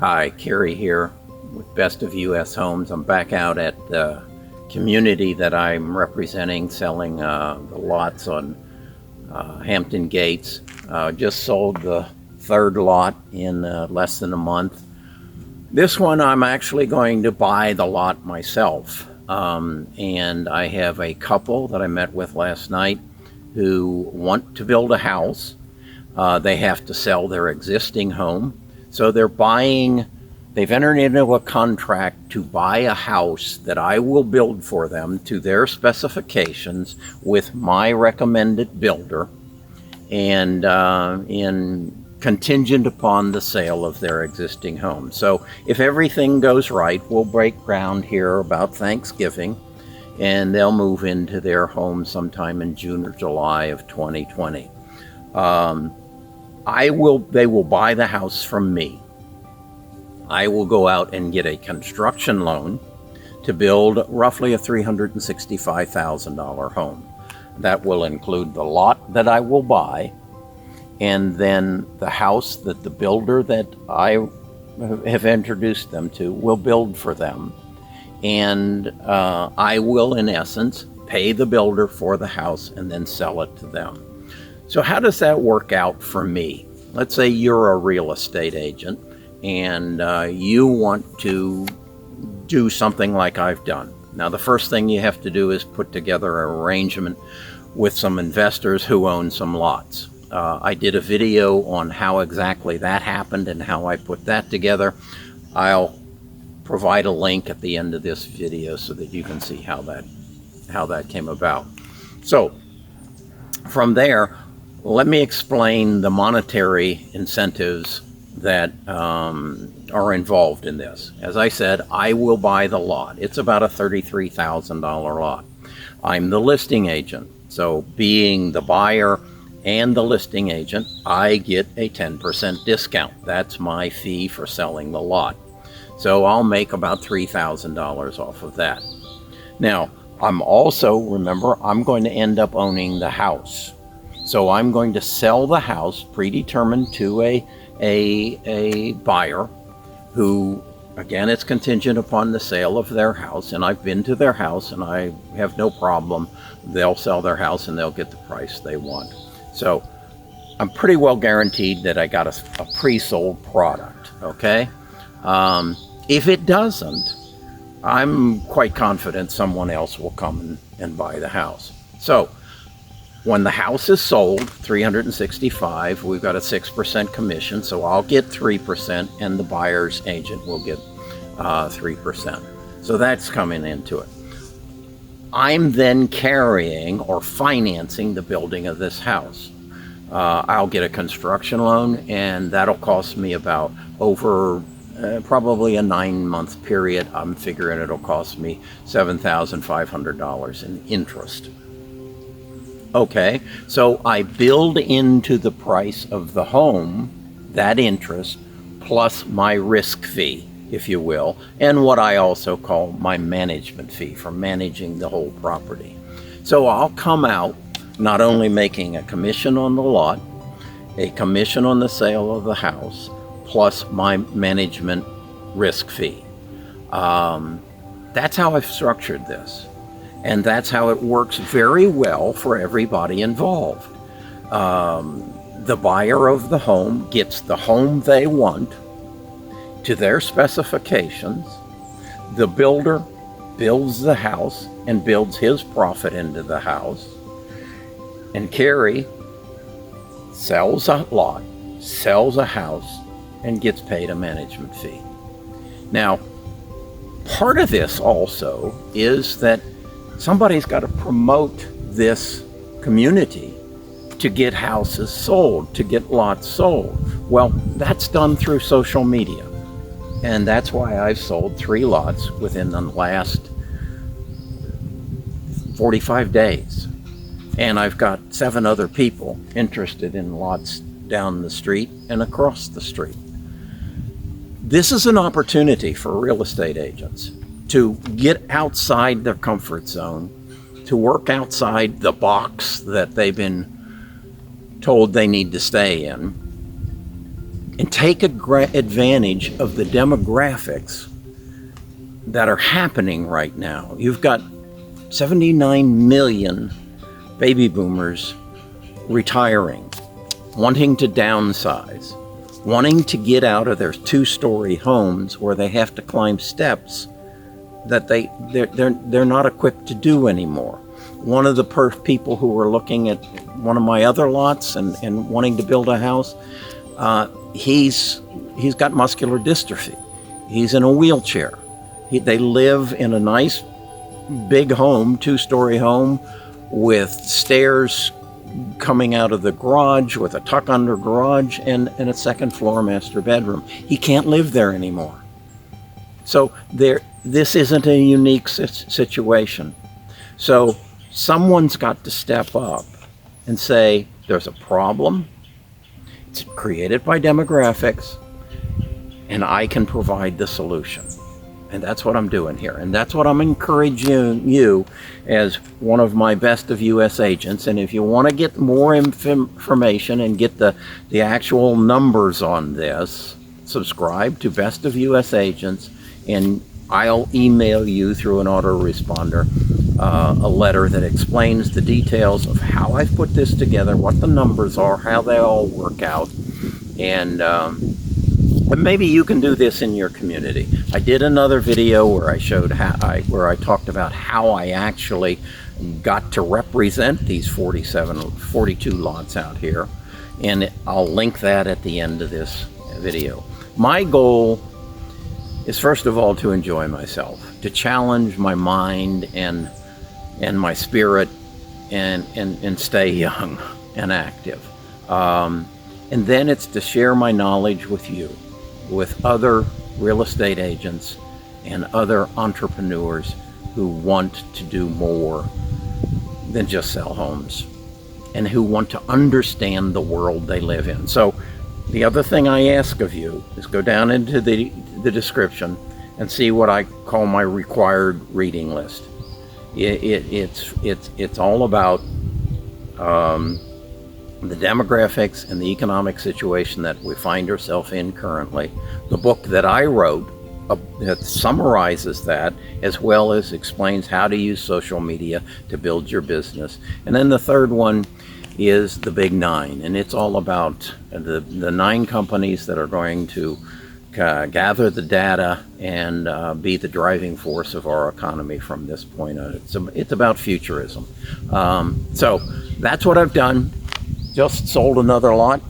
Hi, Kerry here with Best of US Homes. I'm back out at the community that I'm representing, selling the lots on Hampton Gates. Just sold the third lot in less than a month. This one I'm actually going to buy the lot myself. And I have a couple that I met with last night who want to build a house. They have to sell their existing home. So they've entered into a contract to buy a house that I will build for them to their specifications with my recommended builder, and in contingent upon the sale of their existing home. So if everything goes right, we'll break ground here about Thanksgiving, and they'll move into their home sometime in June or July of 2020. They will buy the house from me. I will go out and get a construction loan to build roughly a $365,000 home. That will include the lot that I will buy, and then the house that the builder that I have introduced them to will build for them. And I will, in essence, pay the builder for the house and then sell it to them. So how does that work out for me? Let's say you're a real estate agent and you want to do something like I've done. Now, the first thing you have to do is put together an arrangement with some investors who own some lots. I did a video on how exactly that happened and how I put that together. I'll provide a link at the end of this video so that you can see how that came about. So from there, let me explain the monetary incentives that are involved in this. As I said, I will buy the lot. It's about a $33,000 lot. I'm the listing agent. So being the buyer and the listing agent, I get a 10% discount. That's my fee for selling the lot. So I'll make about $3,000 off of that. Now, I'm going to end up owning the house. So I'm going to sell the house predetermined to a buyer who, again, it's contingent upon the sale of their house. And I've been to their house and I have no problem. They'll sell their house and they'll get the price they want. So I'm pretty well guaranteed that I got a pre-sold product, okay? If it doesn't, I'm quite confident someone else will come and buy the house. So when the house is sold, $365,000, we've got a 6% commission, so I'll get 3% and the buyer's agent will get 3%. So that's coming into it. I'm then carrying or financing the building of this house. I'll get a construction loan, and that'll cost me about over probably a 9-month period. I'm figuring it'll cost me $7,500 in interest. Okay, so I build into the price of the home that interest plus my risk fee, if you will, and what I also call my management fee for managing the whole property. So I'll come out not only making a commission on the lot, a commission on the sale of the house, plus my management risk fee. That's how I've structured this. And that's how it works very well for everybody involved. The buyer of the home gets the home they want to their specifications. The builder builds the house and builds his profit into the house. And Kerry sells a lot, sells a house, and gets paid a management fee. Now, part of this also is that somebody's got to promote this community to get houses sold, to get lots sold. Well, that's done through social media. And that's why I've sold 3 lots within the last 45 days. And I've got 7 other people interested in lots down the street and across the street. This is an opportunity for real estate agents to get outside their comfort zone, to work outside the box that they've been told they need to stay in, and take advantage of the demographics that are happening right now. You've got 79 million baby boomers retiring, wanting to downsize, wanting to get out of their two-story homes where they have to climb steps that they're not equipped to do anymore. One of the people who were looking at one of my other lots and wanting to build a house, he's got muscular dystrophy. He's in a wheelchair. They live in a nice big home, two-story home, with stairs coming out of the garage, with a tuck-under garage and a second-floor master bedroom. He can't live there anymore. So this isn't a unique situation. So someone's got to step up and say, there's a problem, it's created by demographics, and I can provide the solution. And that's what I'm doing here. And that's what I'm encouraging you as one of my Best of US agents. And if you want to get more information and get the actual numbers on this, subscribe to Best of US Agents, and I'll email you through an autoresponder a letter that explains the details of how I've put this together, what the numbers are, how they all work out, and maybe you can do this in your community. I did another video where I showed where I talked about how I actually got to represent these 42 lots out here, and I'll link that at the end of this video. My goal is, first of all, to enjoy myself, to challenge my mind and my spirit, and stay young and active. And then it's to share my knowledge with you, with other real estate agents and other entrepreneurs who want to do more than just sell homes, and who want to understand the world they live in. So the other thing I ask of you is go down into the description and see what I call my required reading list. It's all about the demographics and the economic situation that we find ourselves in currently. The book that I wrote that summarizes that, as well as explains how to use social media to build your business. And then the third one is the Big Nine, and it's all about the 9 companies that are going to gather the data and be the driving force of our economy from this point on. It's about futurism. So that's what I've done. Just sold another lot.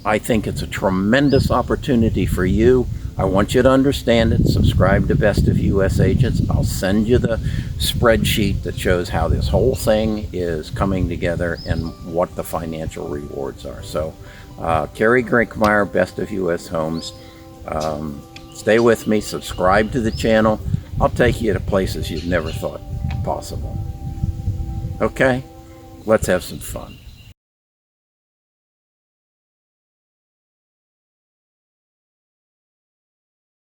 I think it's a tremendous opportunity for you. I want you to understand it. Subscribe to Best of US Agents. I'll send you the spreadsheet that shows how this whole thing is coming together and what the financial rewards are. So, Kerry Grinkmeyer, Best of US Homes. Stay with me. Subscribe to the channel. I'll take you to places you've never thought possible. Okay? Let's have some fun.